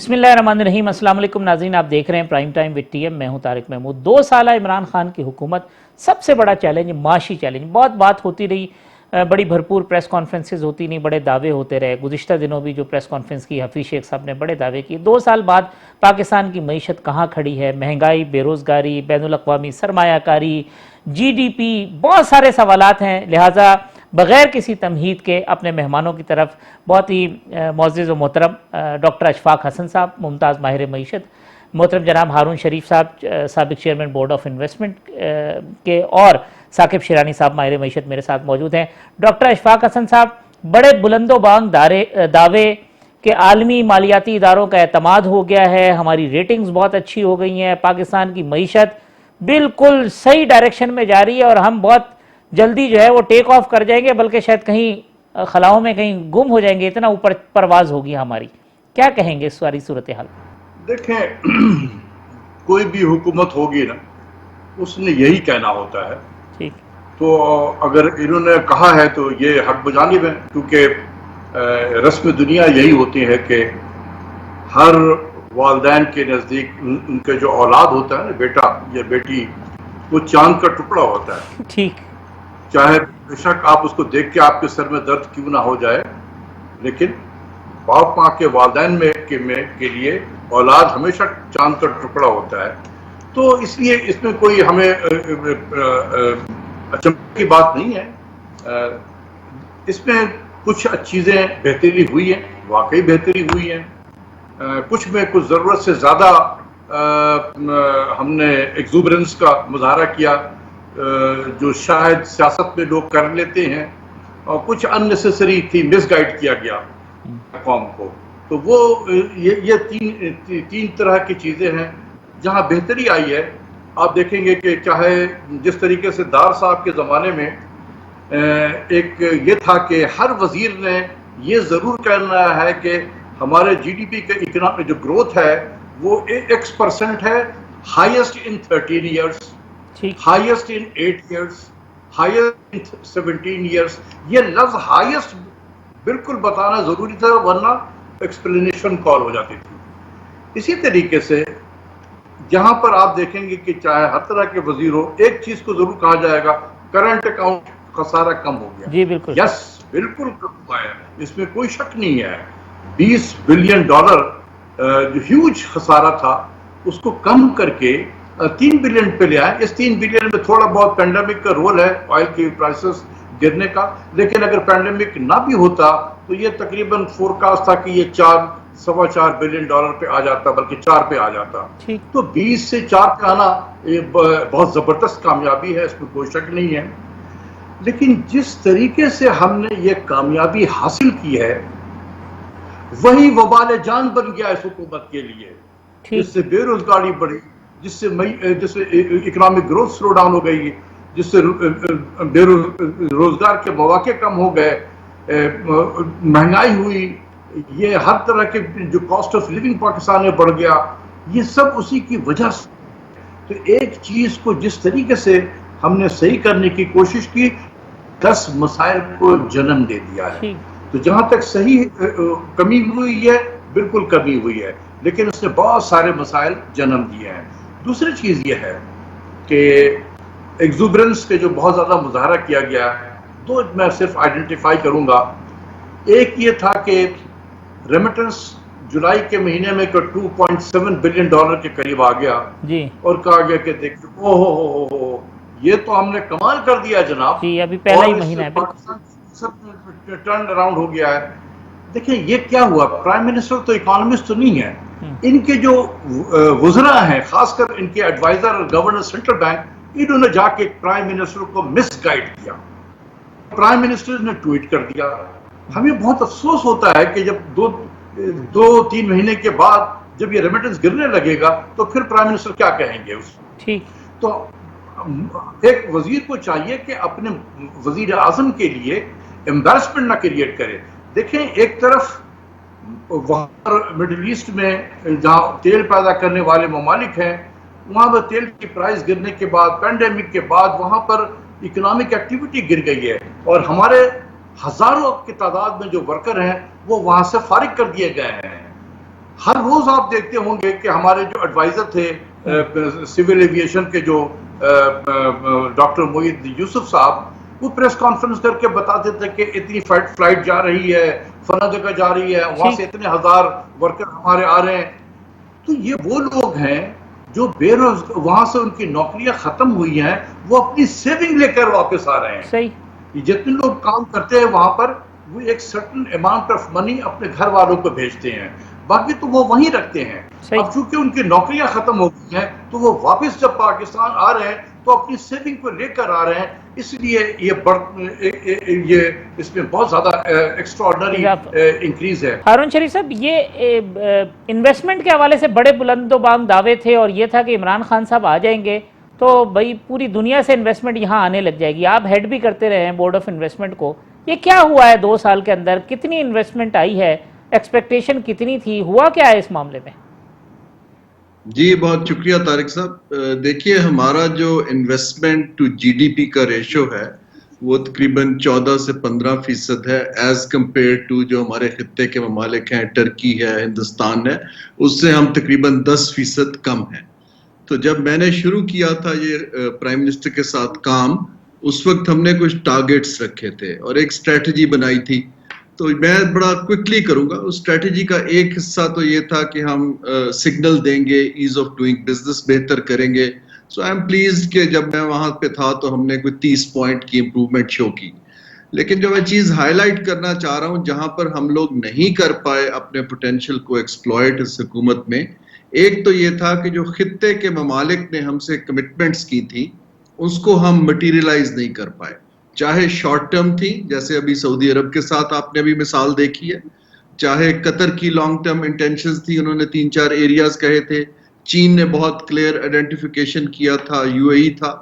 بسم اللہ الرحمن الرحیم۔ السلام علیکم ناظرین، آپ دیکھ رہے ہیں prime time with T M. میں ہوں طارق محمود۔ 2 سالہ عمران خان کی حکومت، سب سے بڑا چیلنج معاشی چیلنج، بہت بات ہوتی رہی، بڑی بھرپور پریس کانفرنسز ہوتی نہیں، بڑے دعوے ہوتے رہے۔ گزشتہ دنوں بھی جو پریس کانفرنس کی حفیظ شیخ صاحب نے بڑے دعوے کیے۔ 2 سال بعد پاکستان کی معیشت کہاں کھڑی ہے، مہنگائی، بے روزگاری، بین الاقوامی سرمایہ کاری، جی ڈی پی، بہت سارے سوالات ہیں۔ لہٰذا بغیر کسی تمہید کے اپنے مہمانوں کی طرف بہت ہی معزز و محترم ڈاکٹر اشفاق حسن صاحب، ممتاز ماہر معیشت، محترم جناب ہارون شریف صاحب، سابق چیئرمین بورڈ آف انویسٹمنٹ کے، اور ثاقب شیرانی صاحب ماہر معیشت میرے ساتھ موجود ہیں۔ ڈاکٹر اشفاق حسن صاحب، بڑے بلند و بانگ دعوے کہ عالمی مالیاتی اداروں کا اعتماد ہو گیا ہے، ہماری ریٹنگز بہت اچھی ہو گئی ہیں، پاکستان کی معیشت بالکل صحیح ڈائریکشن میں جا رہی ہے اور ہم بہت جلدی جو ہے وہ ٹیک آف کر جائیں گے، بلکہ شاید کہیں خلاؤں میں کہیں گم ہو جائیں گے، اتنا اوپر پرواز ہوگی ہماری۔ کیا کہیں گے اس ساری صورتحال؟ دیکھیں، کوئی بھی حکومت ہوگی نا، اس نے یہی کہنا ہوتا ہے۔ ٹھیک، تو اگر انہوں نے کہا ہے تو یہ حق بجانب ہے، کیونکہ رسم دنیا یہی ہوتی ہے کہ ہر والدین کے نزدیک ان کے جو اولاد ہوتا ہے نا، بیٹا یا بیٹی، وہ چاند کا ٹکڑا ہوتا ہے۔ ٹھیک، چاہے بے شک آپ اس کو دیکھ کے آپ کے سر میں درد کیوں نہ ہو جائے، لیکن باپ ماں کے والدین کے لیے اولاد ہمیشہ چاند کا ٹکڑا ہوتا ہے۔ تو اس لیے اس میں کوئی ہمیں اچنبھے کی بات نہیں ہے۔ اس میں کچھ چیزیں بہتری ہوئی ہیں، واقعی بہتری ہوئی ہیں، کچھ میں کچھ ضرورت سے زیادہ ہم نے ایگزوبرنس کا مظاہرہ کیا، جو شاید سیاست میں لوگ کر لیتے ہیں، اور کچھ اننیسیسری تھی، مس گائیڈ کیا گیا قوم کو۔ تو وہ یہ تین طرح کی چیزیں ہیں جہاں بہتری آئی ہے۔ آپ دیکھیں گے کہ چاہے جس طریقے سے دار صاحب کے زمانے میں ایک یہ تھا کہ ہر وزیر نے یہ ضرور کہنا ہے کہ ہمارے جی ڈی پی کا اکنامک جو گروتھ ہے وہ X% ہے، ہائیسٹ ان 13 ایئرس، ٹھیک، ہائیسٹ ان 8 ایئرس، ہائیسٹ ان 17 ایئرس۔ یہ لفظ ہائیسٹ بالکل بتانا ضروری تھا، ورنہ ایکسپلینیشن کال ہو جاتی تھی۔ اسی طریقے سے جہاں پر آپ دیکھیں گے کہ چاہے ہر طرح کے وزیر ہو، ایک چیز کو ضرور کہا جائے گا، کرنٹ اکاؤنٹ خسارہ کم ہو گیا۔ جی بالکل، یس، بالکل کم ہوا ہے، اس میں کوئی شک نہیں ہے۔ $20 بلین جو ہیوج خسارہ تھا، اس کو کم کر کے 3 بلین پہ لے آئے۔ اس 3 بلین میں تھوڑا بہت پینڈیمک کا رول ہے، آئل کی پرائسز گرنے کا، لیکن اگر پینڈیمک نہ بھی ہوتا تو یہ تقریباً فورکاسٹ تھا کہ یہ $4.25 بلین پہ آ جاتا، بلکہ 4 پہ آ جاتا۔ ٹھیک، تو 20 سے 4 پہ آنا یہ بہت زبردست کامیابی ہے، اس میں کوئی شک نہیں ہے۔ لیکن جس طریقے سے ہم نے یہ کامیابی حاصل کی ہے، وہی وبال جان بن گیا اس حکومت کے لیے، جس سے بے روزگاری بڑھی، جس سے اکنامک گروتھ سلو ڈاؤن ہو گئی، جس سے بے روزگار کے مواقع کم ہو گئے، مہنگائی ہوئی، یہ ہر طرح کے جو کاسٹ آف لیونگ پاکستان میں بڑھ گیا، یہ سب اسی کی وجہ سے۔ تو ایک چیز کو جس طریقے سے ہم نے صحیح کرنے کی کوشش کی، 10 مسائل کو جنم دے دیا ہے۔ تو جہاں تک صحیح کمی ہوئی ہے، بالکل کمی ہوئی ہے، لیکن اس نے بہت سارے مسائل جنم دیے ہیں۔ دوسری چیز یہ ہے کہ ایگزوبرنس کے جو بہت زیادہ مظاہرہ کیا گیا ہے، 2 میں صرف آئیڈینٹیفائی کروں گا۔ ایک یہ تھا کہ ریمیٹنس جولائی کے مہینے میں $2.7 بلین کے قریب آ گیا، جی، اور کہا گیا کہ دیکھیں اوہ یہ تو ہم نے کمال کر دیا جناب، جی، ابھی پہلا ہی مہینہ ہے، پاکستان سب ٹرن اراؤنڈ ہو گیا ہے۔ دیکھیں یہ کیا ہوا، پرائم منسٹر تو اکانومسٹ تو نہیں ہے، ان کے جو وزراء ہیں، خاص کر ان کے ایڈوائزر گورنر سینٹرل بینک، انہوں نے جا کے پرائم منسٹر کو مس گائیڈ کیا۔ پرائم منسٹر نے ٹویٹ کر دیا۔ ہمیں بہت افسوس ہوتا ہے کہ جب 2-3 مہینے کے بعد جب یہ ریمیٹنس گرنے لگے گا تو پھر پرائم منسٹر کیا کہیں گے اس کو۔ ٹھیک، تو ایک وزیر کو چاہیے کہ اپنے وزیر اعظم کے لیے ایمبیرسمنٹ نہ کریٹ کرے۔ دیکھیں ایک طرف وہاں مڈل ایسٹ میں جہاں تیل پیدا کرنے والے ممالک ہیں، وہاں پر تیل کی پرائز گرنے کے بعد، پینڈیمک کے بعد وہاں پر اکنامک ایکٹیویٹی گر گئی ہے، اور ہمارے ہزاروں کی تعداد میں جو ورکر ہیں وہ وہاں سے فارغ کر دیے گئے ہیں۔ ہر روز آپ دیکھتے ہوں گے کہ ہمارے جو ایڈوائزر تھے سول ایویشن کے جو ڈاکٹر معید یوسف صاحب، وہ پریس کانفرنس کر کے بتاتے تھے کہ اتنی فلائٹ جا رہی ہے، فلاں جگہ جا رہی ہے، وہاں سے اتنے ہزار ورکر ہمارے آ رہے ہیں. تو یہ وہ لوگ ہیں جو بے روزگار، وہاں سے ان کی نوکریاں ختم ہوئی ہیں، وہ اپنی سیونگ لے کر واپس آ رہے ہیں. صحیح. جتنے لوگ کام کرتے ہیں وہاں پر، وہ ایک سرٹن اماؤنٹ آف منی اپنے گھر والوں کو بھیجتے ہیں، باقی تو وہ وہیں رکھتے ہیں. اب چونکہ ان کی نوکریاں ختم ہو گئی ہیں تو وہ واپس جب پاکستان آ رہے ہیں تو اپنی سیونگ کو لے کر آ رہے ہیں. اس لیے یہ اس میں بہت زیادہ ایکسٹراڈنری انکریز ہے. ہارون شریف صاحب، یہ انویسٹمنٹ کے حوالے سے بڑے بلند و بام دعوے تھے، اور یہ تھا کہ عمران خان صاحب آ جائیں گے تو بھائی پوری دنیا سے انویسٹمنٹ یہاں آنے لگ جائے گی. آپ ہیڈ بھی کرتے رہے ہیں بورڈ آف انویسٹمنٹ کو. یہ کیا ہوا ہے 2 سال کے اندر؟ کتنی انویسٹمنٹ آئی ہے؟ ایکسپیکٹیشن کتنی تھی؟ ہوا کیا ہے اس معاملے میں؟ جی بہت شکریہ طارق صاحب. دیکھیے ہمارا جو investment to G D P کا ریشو ہے وہ تقریباً 14 سے 15% ہے، ایز کمپیئر ٹو جو ہمارے خطے کے ممالک ہیں، ٹرکی ہے، ہندوستان ہے، اس سے ہم تقریباً 10% کم ہیں. تو جب میں نے شروع کیا تھا یہ پرائم منسٹر کے ساتھ کام، اس وقت ہم نے کچھ ٹارگیٹس رکھے تھے اور ایک اسٹریٹجی بنائی تھی. تو میں بڑا کوئکلی کروں گا. اس اسٹریٹجی کا ایک حصہ تو یہ تھا کہ ہم سگنل دیں گے، ایز آف ڈوئنگ بزنس بہتر کریں گے. سو آئی ایم پلیزڈ کہ جب میں وہاں پہ تھا تو ہم نے کوئی 30 پوائنٹ کی امپروومنٹ شو کی. لیکن جو میں چیز ہائی لائٹ کرنا چاہ رہا ہوں جہاں پر ہم لوگ نہیں کر پائے اپنے پوٹینشیل کو ایکسپلوئٹ اس حکومت میں، ایک تو یہ تھا کہ جو خطے کے ممالک نے ہم سے کمٹمنٹس کی تھی اس کو ہم مٹیریلائز نہیں کر پائے. چاہے شارٹ ٹرم تھی، جیسے ابھی سعودی عرب کے ساتھ آپ نے بھی مثال دیکھی ہے، چاہے قطر کی لانگ ٹرم انٹینشنز تھی، انہوں نے 3-4 ایریاز کہے تھے، چین نے بہت کلیئر آئیڈینٹیفیکیشن کیا تھا، یو اے ای تھا.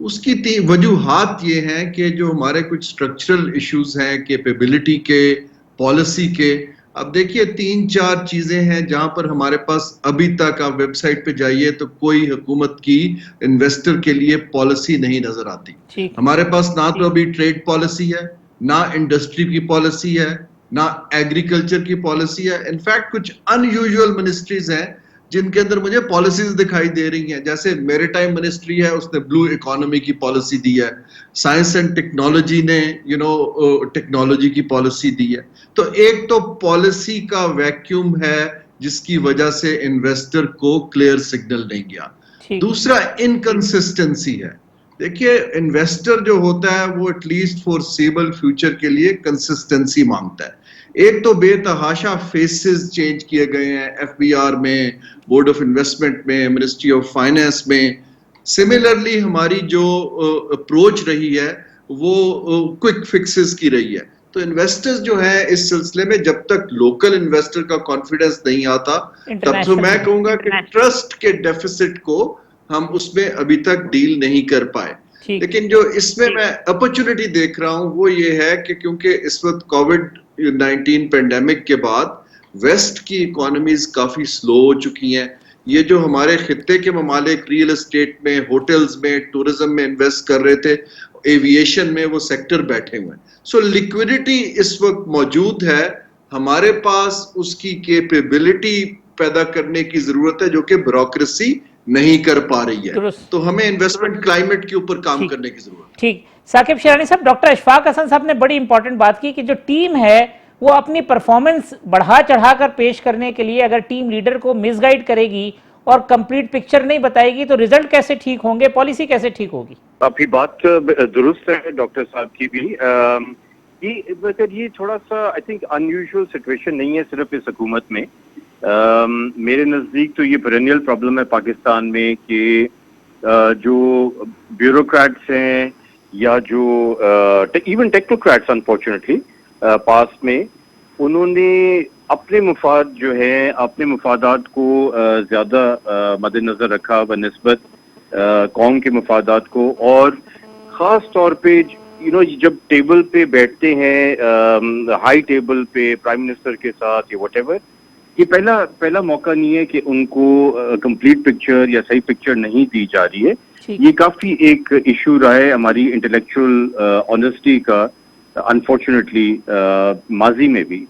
اس کی وجوہات یہ ہیں کہ جو ہمارے کچھ اسٹرکچرل ایشوز ہیں، کیپیبلٹی کے، پالیسی کے. اب دیکھیے 3-4 چیزیں ہیں جہاں پر ہمارے پاس ابھی تک، آپ ویب سائٹ پہ جائیے تو کوئی حکومت کی انویسٹر کے لیے پالیسی نہیں نظر آتی. ہمارے پاس نہ تو ابھی ٹریڈ پالیسی ہے، نہ انڈسٹری کی پالیسی ہے، نہ ایگریکلچر کی پالیسی ہے. انفیکٹ کچھ ان یوزول منسٹریز ہیں جن کے اندر مجھے پالیسیز دکھائی دے رہی ہیں. جیسے میری ٹائم منسٹری ہے، اس نے بلو اکانومی کی پالیسی دی ہے. سائنس اینڈ ٹیکنالوجی نے ٹیکنالوجی کی پالیسی دی ہے. تو ایک تو پالیسی کا ویکیوم ہے جس کی وجہ سے انویسٹر کو کلیئر سگنل نہیں گیا. دوسرا انکنسسٹنسی ہے. دیکھیے انویسٹر جو ہوتا ہے وہ ایٹ لیسٹ فورسیبل فیوچر کے لیے کنسسٹنسی مانگتا ہے. ایک تو بے تحاشا فیسز چینج کیے گئے ہیں ایف بی آر میں، بورڈ آف انویسٹمنٹ میں، منسٹری آف فائنانس میں. سملرلی ہماری جو اپروچ رہی ہے وہ کوئک فکسز کی رہی ہے. تو انویسٹرز جو ہیں اس سلسلے میں جب تک لوکل انویسٹر کا کانفیڈنس نہیں آتا تب تو میں کہوں گا کہ ٹرسٹ کے ڈیفیسٹ کو ہم اس میں ابھی تک ڈیل نہیں کر پائے. لیکن جو اس میں اپرچونٹی دیکھ رہا ہوں وہ یہ ہے کہ کیونکہ اس وقت کووڈ-19 پینڈیمک کے بعد ویسٹ کی اکانومیز کافی سلو ہو چکی ہیں. یہ جو ہمارے خطے کے ممالک ریئل اسٹیٹ میں، ہوٹلز میں، ٹورزم میں انویسٹ کر رہے تھے، ایویشن میں وہ سیکٹر بیٹھے ہوئے ہیں. سو لیکوڈیٹی اس وقت موجود ہے، ہمارے پاس اس کی کیپیبلٹی پیدا کرنے کی ضرورت ہے جو کہ بیوروکریسی نہیں کر پا رہی ہے. تو ہمیں انویسٹمنٹ کلائمیٹ کے اوپر کام کرنے کی ضرورت ہے. ٹھیک. ثاقب شیرانی صاحب، ڈاکٹر اشفاق حسن صاحب نے بڑی امپورٹنٹ بات کی کہ جو ٹیم ہے وہ اپنی پرفارمنس بڑھا چڑھا کر پیش کرنے کے لیے اگر ٹیم لیڈر کو مس گائیڈ کرے گی اور کمپلیٹ پکچر نہیں بتائے گی تو ریزلٹ کیسے ٹھیک ہوں گے، پالیسی کیسے ٹھیک ہوگی؟ آپ کی بات درست ہے ڈاکٹر صاحب کی بھی. یہ تھوڑا سا I think in usual situation نہیں ہے صرف اس حکومت میں. میرے نزدیک تو یہ پیرینیل پرابلم ہے پاکستان میں کہ جو بیوروکریٹس ہیں یا جو ایون ٹیکنوکریٹس انفارچونیٹلی پاس میں، انہوں نے اپنے مفاد جو ہے، اپنے مفادات کو زیادہ مد نظر رکھا بنسبت قوم کے مفادات کو. اور خاص طور پہ جب ٹیبل پہ بیٹھتے ہیں، ہائی ٹیبل پہ پرائم منسٹر کے ساتھ یا واٹ ایور، یہ پہلا موقع نہیں ہے کہ ان کو کمپلیٹ پکچر یا صحیح پکچر نہیں دی جا رہی ہے. یہ کافی ایک ایشو رہا ہے ہماری انٹلیکچوئل آنیسٹی کا انفارچونیٹلی ماضی میں بھی.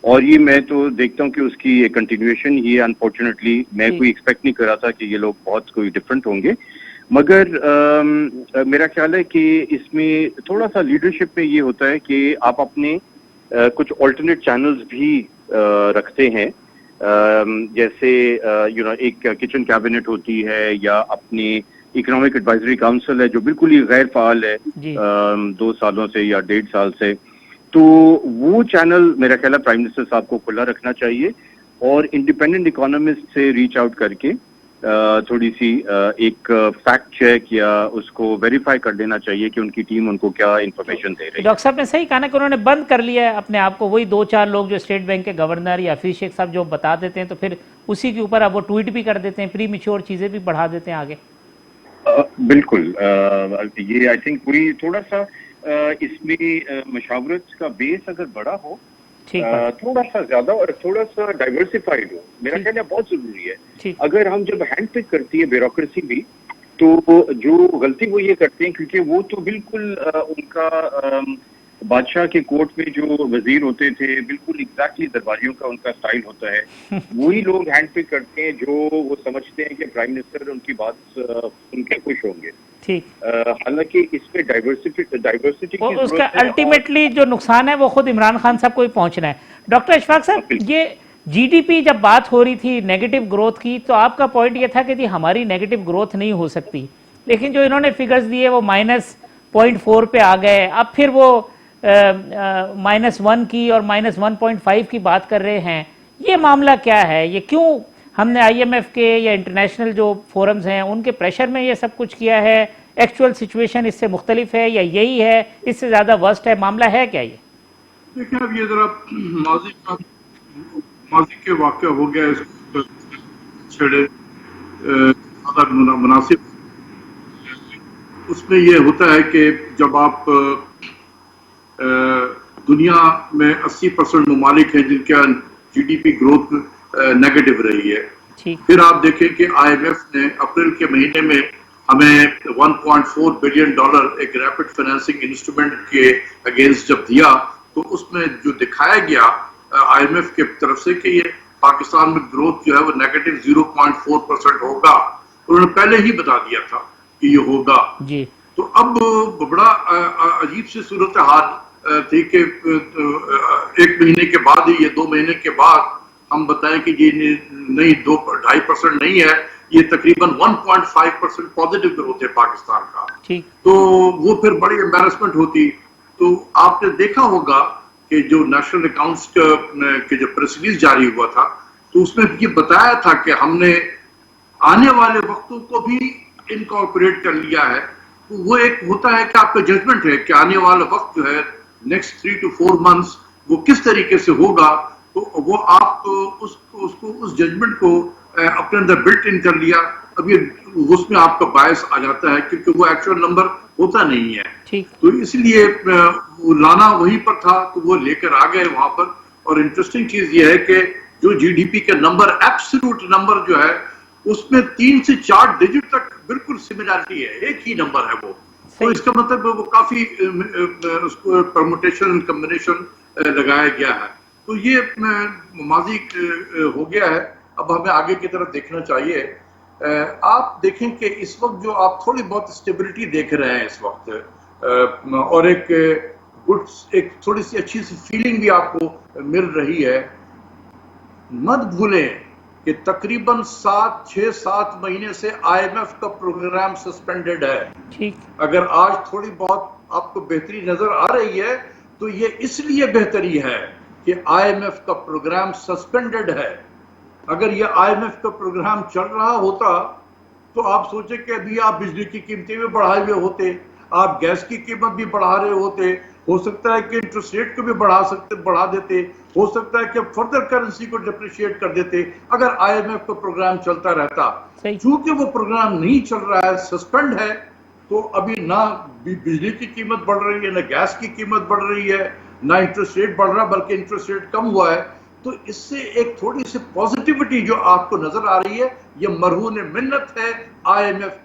اور یہ میں تو دیکھتا ہوں کہ اس کی کنٹینیویشن ہی ہے. انفارچونیٹلی میں کوئی ایکسپیکٹ نہیں کر رہا تھا کہ یہ لوگ بہت کوئی ڈفرینٹ ہوں گے, مگر میرا خیال ہے کہ اس میں تھوڑا سا لیڈرشپ میں یہ ہوتا ہے کہ آپ اپنے کچھ آلٹرنیٹ چینلز بھی رکھتے ہیں, جیسے ایک کچن کیبنٹ ہوتی ہے یا اپنی اکنامک ایڈوائزری کاؤنسل ہے جو بالکل ہی غیر فعال ہے 2 سالوں سے یا 1.5 سال سے. تو وہ چینل میرا خیال ہے پرائم منسٹر صاحب کو کھلا رکھنا چاہیے اور انڈیپینڈنٹ اکانومسٹ سے ریچ آؤٹ کر کے تھوڑی سی ایک فیکٹ چیک یا اس کو ویریفائی کر لینا چاہیے کہ ان کی ٹیم ان کو کیا انفارمیشن دے رہی ہے. ڈاکٹر صاحب نے صحیح کہا نا کہ انہوں نے بند کر لیا ہے اپنے آپ کو, وہی 2-4 لوگ جو اسٹیٹ بینک کے گورنر یا حفیظ شیخ صاحب جو بتا دیتے ہیں تو پھر اسی کے اوپر اب وہ ٹویٹ بھی کر دیتے ہیں, پری میچور چیزیں بھی بڑھا دیتے ہیں آگے. بالکل, یہ آئی تھنک کوئی تھوڑا سا اس میں مشاورت کا بیس اگر بڑا ہو, تھوڑا سا زیادہ اور تھوڑا سا ڈائیورسفائڈ ہو, میرا خیال ہے بہت ضروری ہے. اگر ہم جب ہینڈ پک کرتی ہے بیوروکریسی بھی, تو جو غلطی وہ یہ کرتے ہیں کیونکہ وہ تو بالکل ان کا بادشاہ کے کورٹ میں جو وزیر ہوتے تھے بالکل ایگزیکٹلی درباریوں کا ان کا سٹائل ہوتا ہے, وہی لوگ ہینڈ پک کرتے ہیں جو وہ سمجھتے ہیں کہ پرائم منسٹر ان کی بات سن کے خوش ہوں گے. حالانکہ اس پہ ڈائیورسٹی اس کا الٹیمیٹلی جو نقصان ہے وہ خود عمران خان صاحب کو ہی پہنچنا ہے. ڈاکٹر اشفاق صاحب, یہ جی ڈی پی جب بات ہو رہی تھی نیگیٹو گروتھ کی, تو آپ کا پوائنٹ یہ تھا کہ جی ہماری نیگیٹو گروتھ نہیں ہو سکتی, لیکن جو انہوں نے فگرز دیے وہ -0.4 پہ آ گئے. اب پھر وہ -1 کی اور -1.5 کی بات کر رہے ہیں. یہ معاملہ کیا ہے, یہ کیوں ہم نے آئی ایم ایف کے یا انٹرنیشنل جو فورمز ہیں ان کے پریشر میں یہ سب کچھ کیا ہے؟ ایکچوئل سچویشن اس سے مختلف ہے یا یہی ہے, اس سے زیادہ ورسٹ ہے, معاملہ ہے کیا یہ؟ دیکھیں اب یہ ذرا ماضی کے واقعہ ہو گیا, اس کو چھڑے زیادہ مناسب. اس میں یہ ہوتا ہے کہ جب آپ دنیا میں 80% ممالک ہیں جن کا G D P growth negative رہی ہے, پھر آپ دیکھیں کہ آئی ایم ایف نے اپریل کے مہینے میں ہمیں $1.4 بلین ایک ریپڈ فائنینسنگ انسٹرومنٹ کے اگینسٹ جب دیا, تو اس میں جو دکھایا گیا آئی ایم ایف کے طرف سے کہ یہ پاکستان میں گروتھ جو ہے وہ -0.4% ہوگا. انہوں نے پہلے ہی بتا دیا تھا کہ یہ ہوگا. تو اب بڑا عجیب سی صورتحال تھی کہ 1 مہینے کے بعد ہی, یہ 2 مہینے کے بعد ہم بتائیں کہ یہ نہیں 2.5% نہیں ہے, یہ تقریباً 1.5% پازیٹیو گروتھ ہے پاکستان کا. تو وہ پھر بڑی امبیرسمنٹ ہوتی. تو آپ نے دیکھا ہوگا کہ جو نیشنل اکاؤنٹس کے جو پریس ریلیز جاری ہوا تھا, تو اس میں یہ بتایا تھا کہ ہم نے آنے والے وقتوں کو بھی انکارپوریٹ کر لیا ہے. وہ ایک ہوتا ہے کہ آپ کا ججمنٹ ہے کہ آنے والا وقت جو ہے نیکسٹ 3 to 4 months وہ کس طریقے سے ہوگا, تو وہ آپ اس ججمنٹ کو اپنے اندر بلٹ ان کر لیا. اب یہ اس میں آپ کا باعث آ جاتا ہے کیونکہ وہ ایکچوئل نمبر ہوتا نہیں ہے. تو اس لیے وہ لانا وہیں پر تھا, تو وہ لے کر آ گئے وہاں پر. اور انٹرسٹنگ چیز یہ ہے کہ جو جی ڈی پی کا نمبر ایبسولوٹ نمبر جو ہے اس میں 3 سے 4 ڈیجٹ تک بالکل سملرٹی ہے, ایک ہی نمبر ہے وہ. تو اس کا مطلب وہ کافی اس کو پرموٹیشن کمبینیشن لگایا گیا ہے. تو یہ ماضی ہو گیا ہے, اب ہمیں آگے کی طرف دیکھنا چاہیے. آپ دیکھیں کہ اس وقت جو آپ تھوڑی بہت اسٹیبلٹی دیکھ رہے ہیں اس وقت, اور ایک تھوڑی سی اچھی سی فیلنگ بھی آپ کو مل رہی ہے. مت بھولیں کہ تقریباً 6-7 مہینے سے آئی ایم ایف کا پروگرام سسپینڈڈ ہے. اگر آج تھوڑی بہت آپ کو بہتری نظر آ رہی ہے تو یہ اس لیے بہتری ہے کہ آئی ایم ایف کا پروگرام سسپینڈڈ ہے. اگر یہ آئی ایم ایف کا پروگرام چل رہا ہوتا تو آپ سوچیں کہ ابھی آپ بجلی کی قیمتیں بھی بڑھائے ہوئے ہوتے, آپ گیس کی قیمت بھی بڑھا رہے ہوتے, ہو سکتا ہے کہ انٹرسٹ ریٹ کو بھی بڑھا دیتے, ہو سکتا ہے کہ فردر کرنسی کو ڈپریشیٹ کر دیتے اگر آئی ایم ایف کا پروگرام چلتا رہتا. چونکہ وہ پروگرام نہیں چل رہا ہے, سسپینڈ ہے, تو ابھی نہ بجلی کی قیمت بڑھ رہی ہے, نہ گیس کی قیمت بڑھ رہی ہے, نہ انٹرسٹ ریٹ بڑھ رہا بلکہ انٹرسٹ ریٹ کم ہوا ہے. تو اس سے ایک تھوڑی سی پازیٹیوٹی جو آپ کو نظر آ رہی ہے, یہ مرہون منت ہے IMF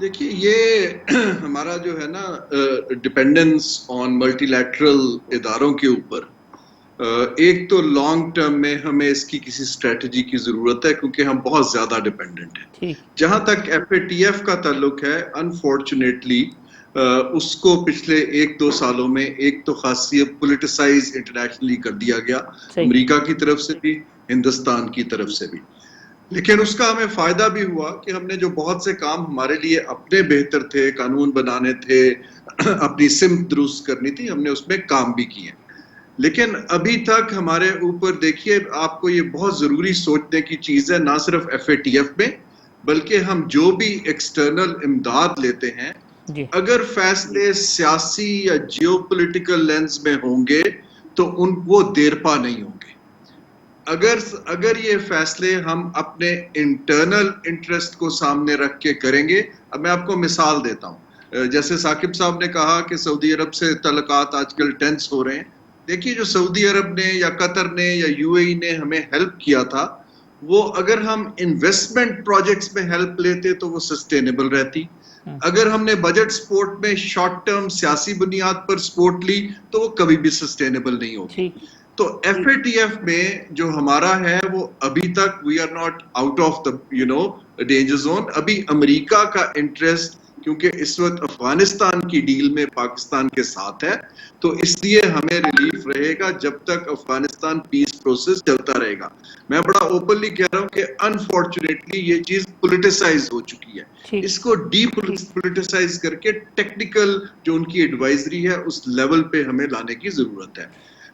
دیکھیے یہ ہمارا جو ہے نا ڈپینڈنس آن ملٹی لیٹرل اداروں کے اوپر، ایک تو لانگ ٹرم میں ہمیں اس کی کسی اسٹریٹجی کی ضرورت ہے کیونکہ ہم بہت زیادہ ڈپینڈنٹ ہیں. ٹھیک. جہاں تک ایف اے ٹی ایف کا تعلق ہے، انفارچونیٹلی اس کو پچھلے 1-2 سالوں میں ایک تو خاصی پولیٹیسائز انٹرنیشنلی کر دیا گیا، صحیح. امریکہ کی طرف سے بھی، ہندوستان کی طرف سے بھی. لیکن اس کا ہمیں فائدہ بھی ہوا کہ ہم نے جو بہت سے کام ہمارے لیے اپنے بہتر تھے، قانون بنانے تھے، اپنی سمت درست کرنی تھی، ہم نے اس میں کام بھی کیے. لیکن ابھی تک ہمارے اوپر دیکھیے، آپ کو یہ بہت ضروری سوچنے کی چیز ہے، نہ صرف ایف اے ٹی ایف میں بلکہ ہم جو بھی ایکسٹرنل امداد لیتے ہیں، جی. اگر فیصلے سیاسی یا جیو پولیٹیکل لینز میں ہوں گے تو وہ دیرپا نہیں ہوں گے. اگر یہ فیصلے ہم اپنے انٹرنل انٹرسٹ کو سامنے رکھ کے کریں گے، اب میں آپ کو مثال دیتا ہوں. جیسے ثاقب صاحب نے کہا کہ سعودی عرب سے تعلقات آج کل ٹینس ہو رہے ہیں. دیکھیے جو سعودی عرب نے یا قطر نے یا یو اے ای نے ہمیں ہیلپ کیا تھا، وہ اگر ہم انویسٹمنٹ پروجیکٹس میں ہیلپ لیتے تو وہ سسٹینیبل رہتی. اگر ہم نے بجٹ سپورٹ میں شارٹ ٹرم سیاسی بنیاد پر سپورٹ لی تو وہ کبھی بھی سسٹینیبل نہیں ہوگی. تو ایف اے ٹی ایف میں جو ہمارا ہے وہ ابھی تک we are not out of the danger zone. ابھی امریکہ کا انٹرسٹ کیونکہ اس وقت افغانستان کی ڈیل میں پاکستان کے ساتھ ہے، تو اس لیے ہمیں ریلیف رہے گا جب تک افغانستان پیس پروسیس چلتا رہے گا. میں بڑا اوپنلی کہہ رہا ہوں کہ انفارچونیٹلی یہ چیز پولیٹیسائز ہو چکی ہے. اس کو ڈی پولیٹیسائز کر کے ٹیکنیکل جو ان کی ایڈوائزری ہے اس لیول پہ ہمیں لانے کی ضرورت ہے.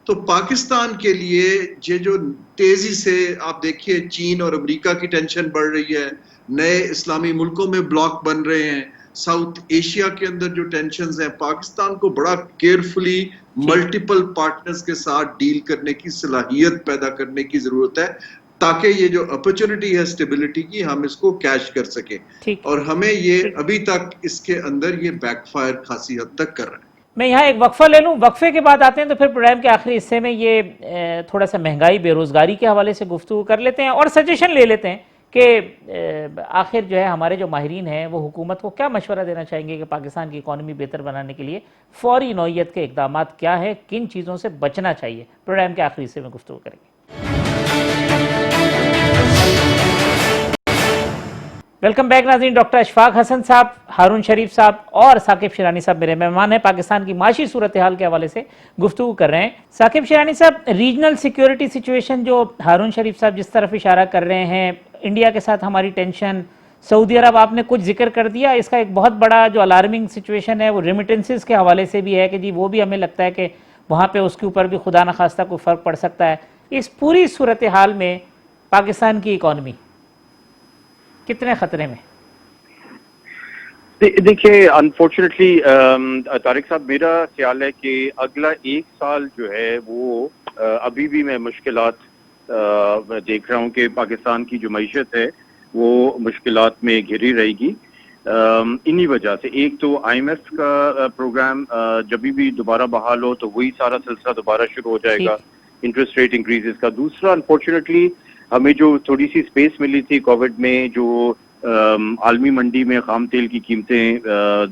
تو پاکستان کے لیے یہ جو تیزی سے آپ دیکھیے چین اور امریکہ کی ٹینشن بڑھ رہی ہے، نئے اسلامی ملکوں میں بلاک بن رہے ہیں، ساؤتھ ایشیا کے اندر جو ٹینشنز ہیں، پاکستان کو بڑا کیئرفلی ملٹیپل پارٹنرز کے ساتھ ڈیل کرنے کی صلاحیت پیدا کرنے کی ضرورت ہے تاکہ یہ جو اپرچونٹی ہے اسٹیبلٹی کی، ہم اس کو کیچ کر سکیں. اور ہمیں یہ ابھی تک اس کے اندر یہ بیک فائر خاصی حد تک کر رہا ہے. میں یہاں ایک وقفہ لے لوں، وقفے کے بعد آتے ہیں تو پھر پروگرام کے آخری حصے میں یہ تھوڑا سا مہنگائی بے روزگاری کے حوالے سے گفتگو کر لیتے ہیں اور سجیشن لے لیتے ہیں کہ آخر جو ہے ہمارے جو ماہرین ہیں وہ حکومت کو کیا مشورہ دینا چاہیں گے کہ پاکستان کی اکانومی بہتر بنانے کے لیے فوری نوعیت کے اقدامات کیا ہیں، کن چیزوں سے بچنا چاہیے. پروگرام کے آخری حصے میں گفتگو کریں گے. ویلکم بیک ناظرین. ڈاکٹر اشفاق حسن صاحب، ہارون شریف صاحب اور ثاقب شیرانی صاحب میرے مہمان ہیں. پاکستان کی معاشی صورتحال کے حوالے سے گفتگو کر رہے ہیں. ثاقب شیرانی صاحب، ریجنل سیکیورٹی سچویشن جو ہارون شریف صاحب جس طرف اشارہ کر رہے ہیں، انڈیا کے ساتھ ہماری ٹینشن، سعودی عرب آپ نے کچھ ذکر کر دیا. اس کا ایک بہت بڑا جو الارمنگ سچویشن ہے وہ ریمیٹنسز کے حوالے سے بھی ہے کہ جی وہ بھی ہمیں لگتا ہے کہ وہاں پہ اس کے اوپر بھی خدا نخواستہ کوئی فرق پڑ سکتا ہے. اس پوری صورتحال میں پاکستان کی اکانومی کتنے خطرے میں؟ دیکھیے انفارچونیٹلی طارق صاحب، میرا خیال ہے کہ اگلا 1 سال جو ہے وہ ابھی بھی میں مشکلات دیکھ رہا ہوں کہ پاکستان کی جو معیشت ہے وہ مشکلات میں گھری رہے گی. انہی وجہ سے ایک تو آئی ایم ایف کا پروگرام جب بھی دوبارہ بحال ہو تو وہی سارا سلسلہ دوبارہ شروع ہو جائے گا، انٹرسٹ ریٹ انکریزز کا. دوسرا انفارچونیٹلی ہمیں جو تھوڑی سی اسپیس ملی تھی کووڈ میں، جو عالمی منڈی میں خام تیل کی قیمتیں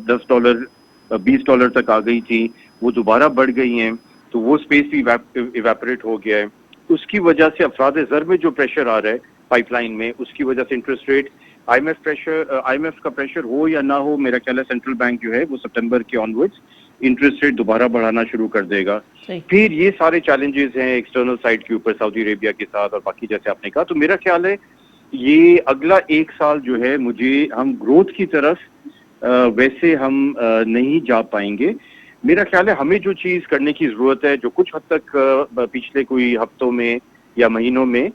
$10 $20 تک آ گئی تھیں، وہ دوبارہ بڑھ گئی ہیں، تو وہ اسپیس بھی ایواپریٹ ہو گیا ہے. اس کی وجہ سے افراد زر میں جو پریشر آ رہا ہے پائپ لائن میں، اس کی وجہ سے interest rate I M F کا پریشر ہو یا نہ ہو، میرا خیال ہے سینٹرل بینک جو ہے وہ سپٹمبر کے آنورڈز انٹرسٹ ریٹ دوبارہ بڑھانا شروع کر دے گا. پھر یہ سارے چیلنجز ہیں ایکسٹرنل سائڈ کے اوپر سعودی عربیہ کے ساتھ اور باقی جیسے آپ نے کہا. تو میرا خیال ہے یہ اگلا 1 سال جو ہے ہم گروتھ کی طرف ویسے ہم نہیں جا پائیں گے. میرا خیال ہے ہمیں جو چیز کرنے کی ضرورت ہے، جو کچھ حد تک پچھلے کوئی ہفتوں میں یا مہینوں میں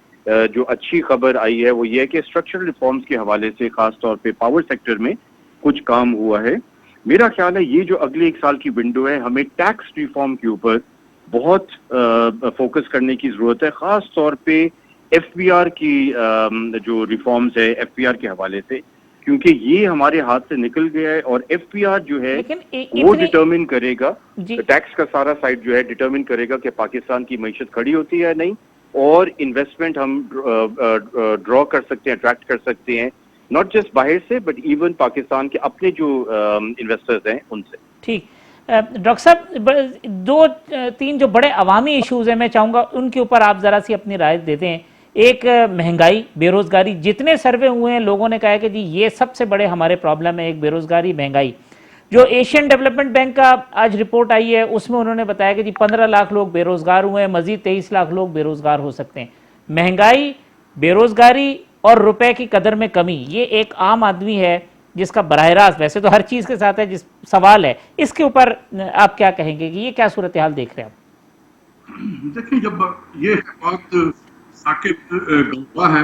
جو اچھی خبر آئی ہے وہ یہ ہے کہ اسٹرکچرل ریفارمز کے حوالے سے خاص طور پہ پاور سیکٹر میں کچھ کام ہوا ہے. میرا خیال ہے یہ جو اگلے 1 سال کی ونڈو ہے، ہمیں ٹیکس ریفارم کے اوپر بہت فوکس کرنے کی ضرورت ہے، خاص طور پہ ایف پی آر کی جو ریفارمز ہے ایف پی آر کے حوالے سے، کیونکہ یہ ہمارے ہاتھ سے نکل گیا ہے اور ایف پی آر جو ہے وہ ڈٹرمن کرے گا، ٹیکس کا سارا سائڈ جو ہے ڈٹرمن کرے گا کہ پاکستان کی معیشت کھڑی ہوتی ہے نہیں، اور انویسٹمنٹ ہم ڈرا کر سکتے ہیں، اٹریکٹ کر سکتے ہیں ناٹ جسٹ باہر سے بٹ ایون پاکستان کے اپنے جو انویسٹرز ہیں ان سے. ٹھیک ڈاکٹر صاحب، دو تین جو بڑے عوامی ایشوز ہیں میں چاہوں گا ان کے اوپر آپ ذرا سی اپنی رائے دیتے ہیں. ایک مہنگائی، بے روزگاری، جتنے سروے ہوئے ہیں لوگوں نے کہا ہے کہ جی یہ سب سے بڑے ہمارے پرابلم ہے، ایک بے روزگاری، مہنگائی. جو ایشین ڈیولپمنٹ بینک کا آج رپورٹ آئی ہے اس میں انہوں نے بتایا کہ جی 15 لاکھ لوگ بے روزگار ہوئے ہیں، مزید 23 لاکھ لوگ بے روزگار ہو سکتے ہیں. مہنگائی، بے روزگاری اور روپے کی قدر میں کمی، یہ ایک عام آدمی ہے جس کا براہ راست، ویسے تو ہر چیز کے ساتھ ہے، جس سوال ہے اس کے اوپر آپ کیا کہیں گے کہ یہ کیا صورتحال دیکھ رہے ہیں آپ؟ دیکھیں، جب یہ بات ثاقب گواہ ہے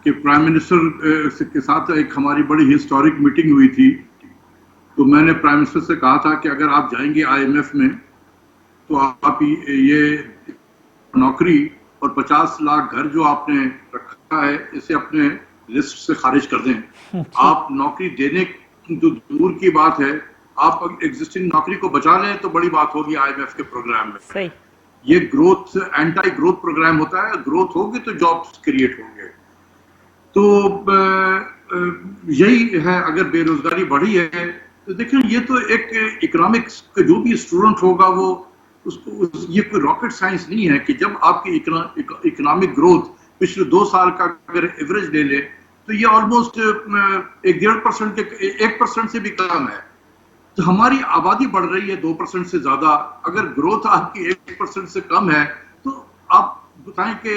کہ پرائم منسٹر کے ساتھ ایک ہماری بڑی ہسٹورک میٹنگ ہوئی تھی، تو میں نے پرائم منسٹر سے کہا تھا کہ اگر آپ جائیں گے IMF میں تو آپ یہ نوکری اور 50 لاکھ گھر جو آپ نے رکھا ہے اسے اپنے لسٹ سے خارج کر دیں. آپ نوکری دینے جو دور کی بات ہے، آپ ایگزسٹنگ نوکری کو بچا لیں تو بڑی بات ہوگی IMF کے پروگرام میں. صحیح. یہ گروتھ، اینٹی گروتھ پروگرام ہوتا ہے، گروتھ ہوگی تو جابس کریٹ ہوں گے. تو یہی ہے. اگر بے روزگاری بڑھی ہے تو دیکھیں یہ تو ایک اکنامکس کا جو بھی اسٹوڈنٹ ہوگا وہ اس کو یہ کوئی راکٹ سائنس نہیں ہے کہ جب آپ کی اکنامک گروتھ پچھلے 2 سال کا اگر ایوریج لے لے تو یہ آلموسٹ 1% سے بھی کم ہے. تو ہماری آبادی بڑھ رہی ہے 2% سے زیادہ. اگر گروتھ آپ کی 1% سے کم ہے تو آپ بتائیں کہ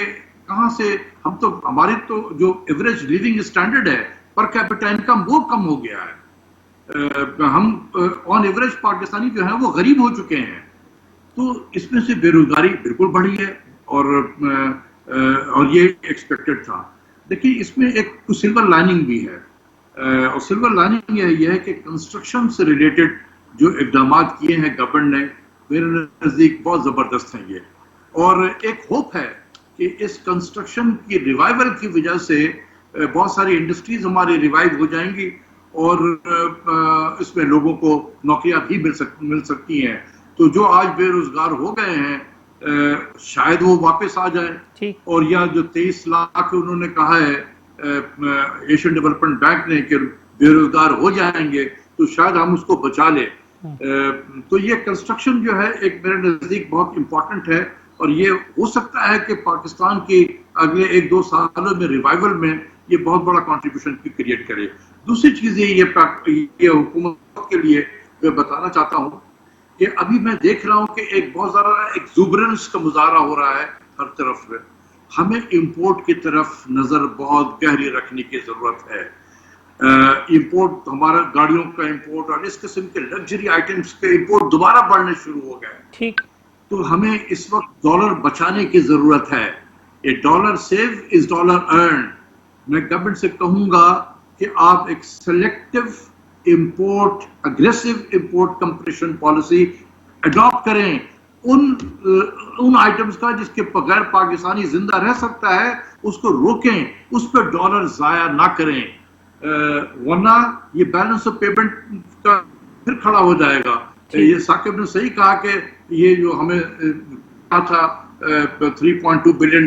کہاں سے ہم تو، ہماری تو جو ایوریج لیونگ اسٹینڈرڈ ہے پر کیپٹا انکم وہ کم ہو گیا ہے. ہم آن ایوریج پاکستانی جو ہیں وہ غریب ہو چکے ہیں. تو اس میں سے بے روزگاری بالکل بڑھی ہے اور یہ ایکسپیکٹڈ تھا. دیکھیے اس میں ایک سلور لائننگ بھی ہے، اور سلور لائننگ یہ ہے کہ کنسٹرکشن سے ریلیٹڈ جو اقدامات کیے ہیں گورنمنٹ نے میرے نزدیک بہت زبردست ہیں یہ. اور ایک ہوپ ہے کہ اس کنسٹرکشن کی ریوائول کی وجہ سے بہت ساری انڈسٹریز ہماری ریوائیو ہو جائیں گی اور اس میں لوگوں کو نوکریاں بھی مل سکتی ہیں. تو جو آج بے روزگار ہو گئے ہیں شاید وہ واپس آ جائیں. اور یا جو 23 لاکھ انہوں نے کہا ہے ایشین ڈیولپمنٹ بینک نے کہ بے روزگار ہو جائیں گے تو شاید ہم اس کو بچا لیں. تو یہ کنسٹرکشن جو ہے ایک میرے نزدیک بہت امپورٹنٹ ہے اور یہ ہو سکتا ہے کہ پاکستان کی اگلے 1-2 سالوں میں ریوائول میں یہ بہت بڑا کنٹریبیوشن کریٹ کرے. دوسری چیز یہ حکومت کے لیے میں بتانا چاہتا ہوں کہ ابھی میں دیکھ رہا ہوں کہ ایک بہت زیادہ ایکزوبرنس کا مظاہرہ ہو رہا ہے ہر طرف میں. ہمیں امپورٹ کی طرف نظر بہت گہری رکھنے کی ضرورت ہے. امپورٹ، ہمارا گاڑیوں کا امپورٹ اور اس قسم کے لگژری آئٹمس کے امپورٹ دوبارہ بڑھنے شروع ہو گئے. ٹھیک. تو ہمیں اس وقت ڈالر بچانے کی ضرورت ہے. A dollar save is dollar earn. میں گورنمنٹ سے کہوں گا کہ آپ ایک selective import, aggressive import compression policy adopt کریں ان آئٹمز کا جس کے بغیر پاکستانی زندہ رہ سکتا ہے، اس کو روکیں، اس پہ ڈالر ضائع نہ کریں، ورنہ یہ بیلنس آف پیمنٹ کا پھر کھڑا ہو جائے گا. یہ ثاقب نے صحیح کہا کہ یہ جو ہمیں کہا تھا $3.2 بلین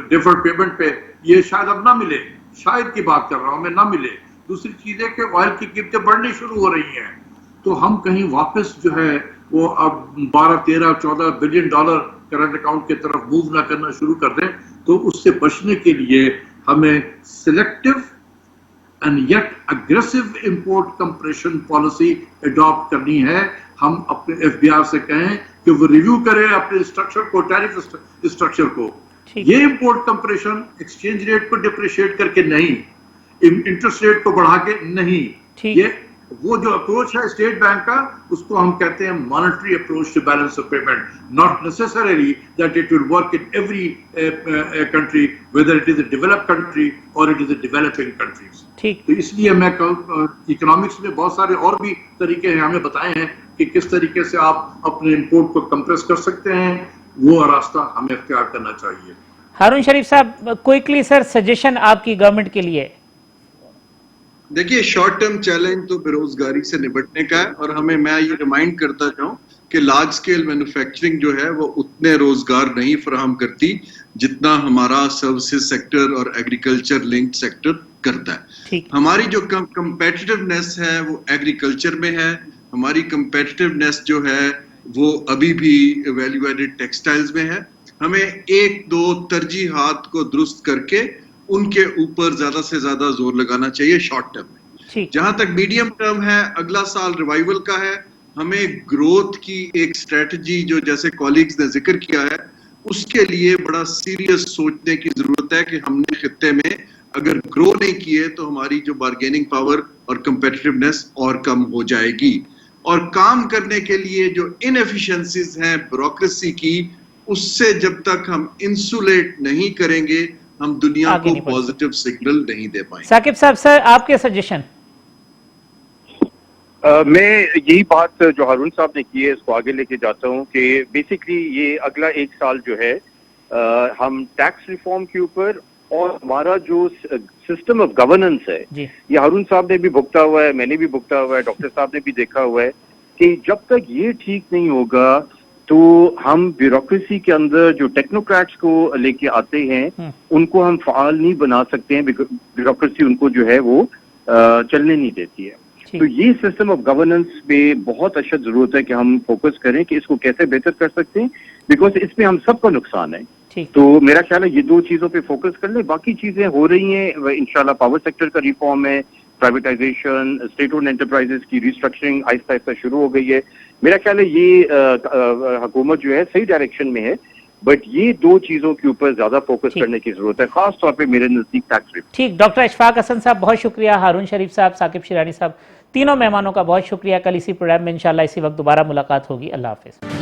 ڈیفرڈ پیمنٹ پہ، یہ شاید اب نہ ملے. شاید کی بات کر رہا ہوں میں، نہ ملے. دوسری چیز ہے کہ آئل کی قیمتیں بڑھنی شروع ہو رہی ہیں تو ہم کہیں واپس جو ہے وہ اب 12, 13, 14 بلین ڈالر کرنٹ اکاؤنٹ کی طرف موو نہ کرنا شروع کر دیں. تو اس سے بچنے کے لیے ہمیں selective and yet aggressive import compression policy adopt کرنی ہے. ہم اپنے FBR سے کہیں کہ وہ ریویو کرے اپنے اسٹرکچر کو، ٹیرف اسٹرکچر کو. یہ امپورٹ کمپریشن ایکسچینج ریٹ کو ڈپریشیٹ کر کے نہیں، انٹرسٹ ریٹ کو بڑھا کے نہیں. یہ وہ جو اپروچ ہے اسٹیٹ بینک کا، اس کو ہم کہتے ہیں monetary approach to balance of payment. Not necessarily that it will work in every country whether it is a developed country or it is a developing countries. تو اس لیے میں اکنامکس میں بہت سارے اور بھی طریقے ہیں ہمیں بتائے ہیں کہ کس طریقے سے آپ اپنے امپورٹ کو کمپریس کر سکتے ہیں. وہ راستہ ہمیں اختیار کرنا چاہیے. ہارون شریف صاحب کوئکلی سر سجیشن آپ کی گورنمنٹ کے لیے. دیکھیے شارٹ ٹرم چیلنج تو بے روزگاری سے نپٹنے کا ہے اور میں یہ ریمائنڈ کرتا چاہوں کہ لارج اسکیل مینوفیکچرنگ جو ہے وہ اتنے روزگار نہیں فراہم کرتی جتنا ہمارا سروسز سیکٹر اور ایگریکلچر لنکڈ سیکٹر کرتا ہے. ٹھیک. ہماری جو کمپیٹیٹیونیس ہے وہ ایگریکلچر میں ہے, ہماری کمپیٹیٹیونیس جو ہے وہ ابھی بھی ویلیو ایڈڈ ٹیکسٹائلز میں ہے. ہمیں ایک دو ترجیحات کو درست کر کے ان کے اوپر زیادہ سے زیادہ زور لگانا چاہیے شارٹ ٹرم میں. جہاں تک میڈیم ٹرم ہے, اگلا سال ریوائول کا ہے, ہمیں گروتھ کی ایک اسٹریٹجی جو جیسے کولیگز نے ذکر کیا ہے اس کے لیے بڑا سیریس سوچنے کی ضرورت ہے کہ ہم نے خطے میں اگر گرو نہیں کیے تو ہماری جو بارگیننگ پاور اور کمپیٹیٹیونیس اور کم ہو جائے گی. اور کام کرنے کے لیے جو انیفیشنسیز ہیں بیوروکریسی کی, اس سے جب تک ہم انسولیٹ نہیں کریں گے ہم دنیا کو پازیٹیو سگنل نہیں دے پائیں گے. ثاقب صاحب سر آپ کے سجیشن؟ میں یہی بات جو ہارون صاحب نے کی ہے اس کو آگے لے کے جاتا ہوں کہ بیسکلی یہ اگلا ایک سال جو ہے ہم ٹیکس ریفارم کے اوپر اور ہمارا جو سسٹم آف گورننس ہے یہ ہارون صاحب نے بھی بھگتا ہوا ہے, میں نے بھی بھگتا ہوا ہے, ڈاکٹر صاحب نے بھی دیکھا ہوا ہے کہ جب تک یہ ٹھیک نہیں ہوگا تو ہم بیوروکریسی کے اندر جو ٹیکنوکریٹس کو لے کے آتے ہیں ان کو ہم فعال نہیں بنا سکتے ہیں, بیوروکریسی ان کو جو ہے وہ چلنے نہیں دیتی ہے. تو یہ سسٹم آف گورننس پہ بہت اشد ضرورت ہے کہ ہم فوکس کریں کہ اس کو کیسے بہتر کر سکتے ہیں, بیکاز اس میں ہم سب کا نقصان ہے. تو میرا خیال ہے یہ دو چیزوں پہ فوکس کر لیں, باقی چیزیں ہو رہی ہیں انشاءاللہ. پاور سیکٹر کا ریفارم ہے, پرائیویٹائزیشن, اسٹیٹ اونڈ انٹرپرائزز کی ریسٹرکچرنگ آہستہ آہستہ شروع ہو گئی ہے. میرا خیال ہے یہ حکومت جو ہے صحیح ڈائریکشن میں ہے, بٹ یہ دو چیزوں کے اوپر زیادہ فوکس کرنے کی ضرورت ہے, خاص طور پہ میرے نزدیک ٹیکس ریفارم. ٹھیک. ڈاکٹر اشفاق حسن صاحب بہت شکریہ, ہارون شریف صاحب, ثاقب شیرانی صاحب, تینوں مہمانوں کا بہت شکریہ. کل اسی پروگرام میں انشاءاللہ اسی وقت دوبارہ ملاقات ہوگی. اللہ حافظ.